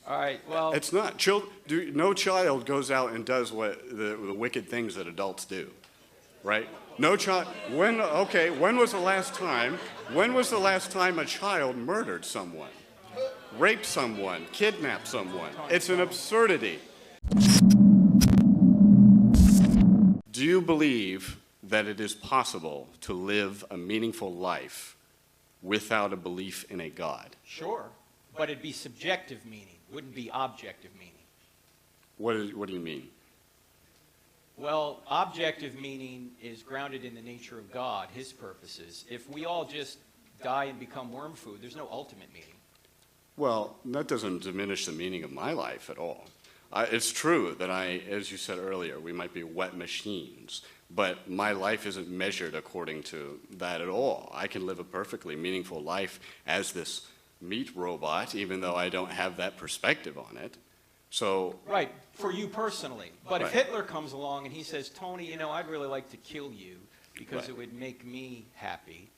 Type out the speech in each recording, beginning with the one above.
All right, well... It's not. No child goes out and does what the wicked things that adults do, right? No child... when was the last time a child murdered someone, raped someone, kidnapped someone? It's an absurdity. Do you believe that it is possible to live a meaningful life without a belief in a God? Sure, but it'd be subjective meaning, wouldn't be objective meaning. What do you mean? Well, objective meaning is grounded in the nature of God, His purposes. If we all just die and become worm food, there's no ultimate meaning. Well, that doesn't diminish the meaning of my life at all. It's true that as you said earlier, we might be wet machines, but my life isn't measured according to that at all. I can live a perfectly meaningful life as this meat robot, even though I don't have that perspective on it. So... Right, for you personally. But right. If Hitler comes along and he says, Tony, you know, I'd really like to kill you because right. it would make me happy,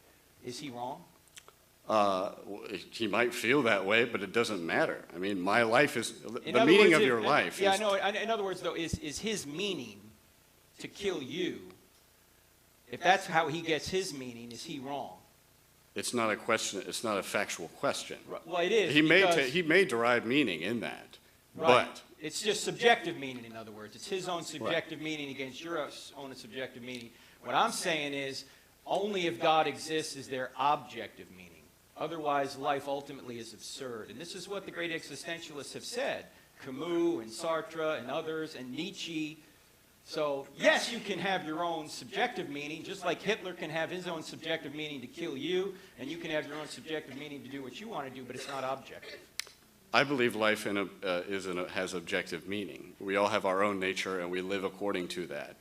is he wrong? He might feel that way, but it doesn't matter. I mean, my life is... the words, meaning of your life is... Yeah, I know. In other words, though, is his meaning to kill you, if that's how he gets his meaning, is he wrong? It's not a question. It's not a factual question. Well, it is. He may derive meaning in that, right. but... It's just subjective meaning, in other words. It's his own subjective right. meaning against your own subjective meaning. What I'm saying is, only if God exists is there objective meaning. Otherwise, life ultimately is absurd. And this is what the great existentialists have said. Camus and Sartre and others and Nietzsche. So, yes, you can have your own subjective meaning, just like Hitler can have his own subjective meaning to kill you, and you can have your own subjective meaning to do what you want to do, but it's not objective. I believe life has objective meaning. We all have our own nature, and we live according to that.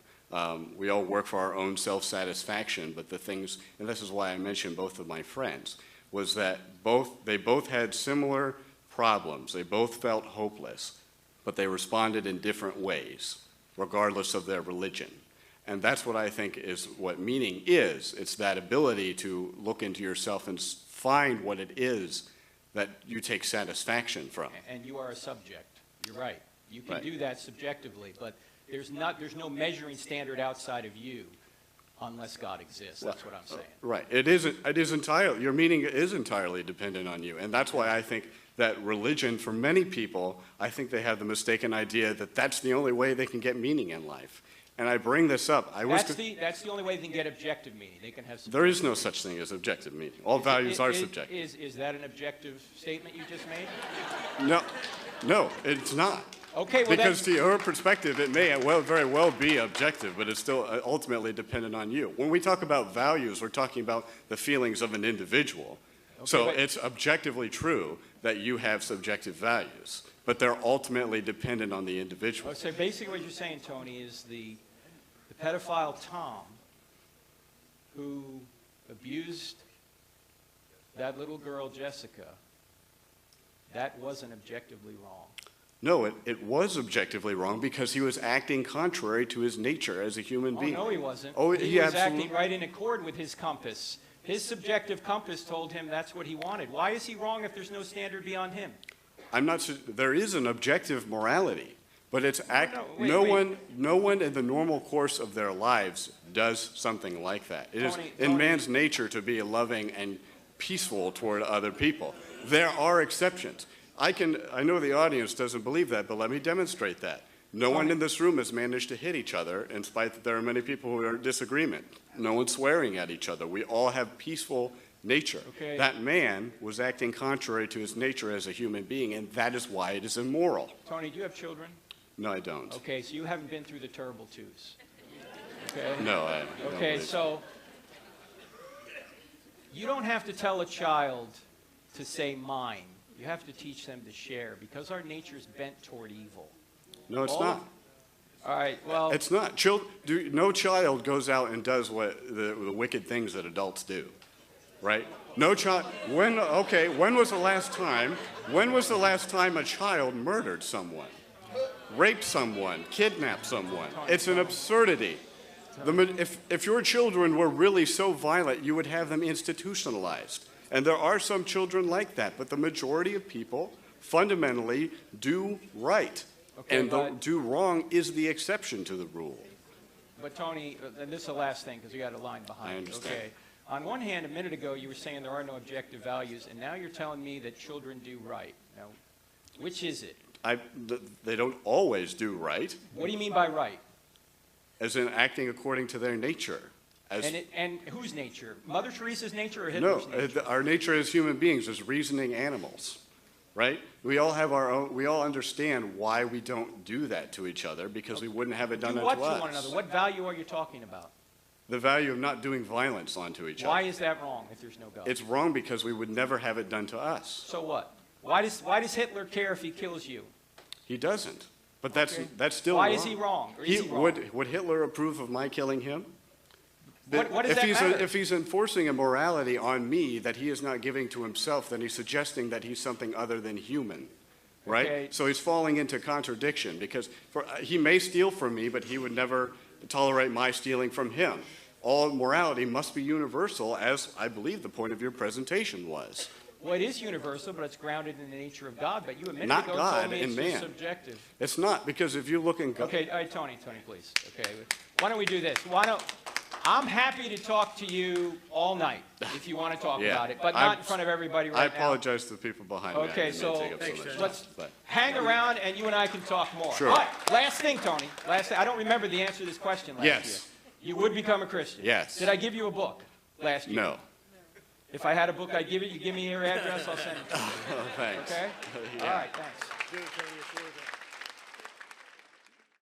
We all work for our own self-satisfaction, but the things, and this is why I mentioned both of my friends, was that they both had similar problems. They both felt hopeless, but they responded in different ways, regardless of their religion. And that's what I think is what meaning is. It's that ability to look into yourself and find what it is that you take satisfaction from. And you are a subject. You're right. You can right. do that subjectively, but there's no measuring standard outside of you unless God exists. That's what I'm saying. Right. Your meaning is entirely dependent on you. And that's why I think that religion, for many people, I think they have the mistaken idea that that's the only way they can get meaning in life. And I bring this up. That's the only way they can get objective meaning. They can have. There is no such thing as objective meaning. All values are subjective. Is that an objective statement you just made? No, it's not. Okay, well because to your perspective, it may very well be objective, but it's still ultimately dependent on you. When we talk about values, we're talking about the feelings of an individual. Okay, so it's objectively true that you have subjective values, but they're ultimately dependent on the individual. So basically what you're saying, Tony, is the pedophile Tom who abused that little girl, Jessica, that wasn't objectively wrong. No, it was objectively wrong because he was acting contrary to his nature as a human being. Oh, no, he wasn't. Oh, he was acting right in accord with his compass. His subjective compass told him that's what he wanted. Why is he wrong if there's no standard beyond him? There is an objective morality, but it's no one in the normal course of their lives does something like that. It is in man's nature to be loving and peaceful toward other people. There are exceptions. I know the audience doesn't believe that, but let me demonstrate that. No one in this room has managed to hit each other, in spite that there are many people who are in disagreement. No one's swearing at each other. We all have peaceful nature. Okay. That man was acting contrary to his nature as a human being, and that is why it is immoral. Tony, do you have children? No, I don't. Okay, so you haven't been through the terrible twos. Okay? No, I don't. Okay, so you don't have to tell a child to say mine. You have to teach them to share because our nature is bent toward evil. No, it's not. All right, well... It's not. No child goes out and does the wicked things that adults do, right? No child... when was the last time a child murdered someone, raped someone, kidnapped someone? It's an absurdity. If your children were really so violent, you would have them institutionalized. And there are some children like that, but the majority of people fundamentally do right. Okay, And the but- do wrong is the exception to the rule. But Tony, and this is the last thing, because we got a line behind. I understand. Okay. On one hand, a minute ago, you were saying there are no objective values, and now you're telling me that children do right. Now, which is it? They don't always do right, What do you mean by right? as in acting according to their nature. And whose nature? Mother Teresa's nature or No, Hitler's nature? our nature as human beings is reasoning animals, right? We all have our own, we all understand why we don't do that to each other, because we wouldn't have it done Do unto what to us. one another? What value are you talking about? The value of not doing violence onto each Why other. is that wrong if there's no God? It's wrong because we would never have it done to us. So what? Why does Hitler care if he kills you? He doesn't. But that's Okay. still Why wrong. is he wrong? Or is he wrong? Would Hitler approve of my killing him? What does that matter? If he's enforcing a morality on me that he is not giving to himself, then he's suggesting that he's something other than human, right? Okay. So he's falling into contradiction because he may steal from me, but he would never tolerate my stealing from him. All morality must be universal, as I believe the point of your presentation was. Well, it is universal, but it's grounded in the nature of God. But you a minute Not ago God, told me in it's man. just subjective. It's not, because if you look in God. Okay, all right, Tony, please. Okay, why don't we do this? I'm happy to talk to you all night if you want to talk Yeah. about it, but not in front of everybody right I now. apologize to the people behind me. I Okay, didn't mean to so take up so much time, let's but- hang around and you and I can talk more. Sure. All right, last thing, Tony. Last thing. I don't remember the answer to this question last Yes. year. You would become a Christian. Yes. Did I give you a book last year? No. If I had a book, I'd give it. You give me your address, I'll send it to you. Oh, thanks. Okay? Yeah. All right, thanks.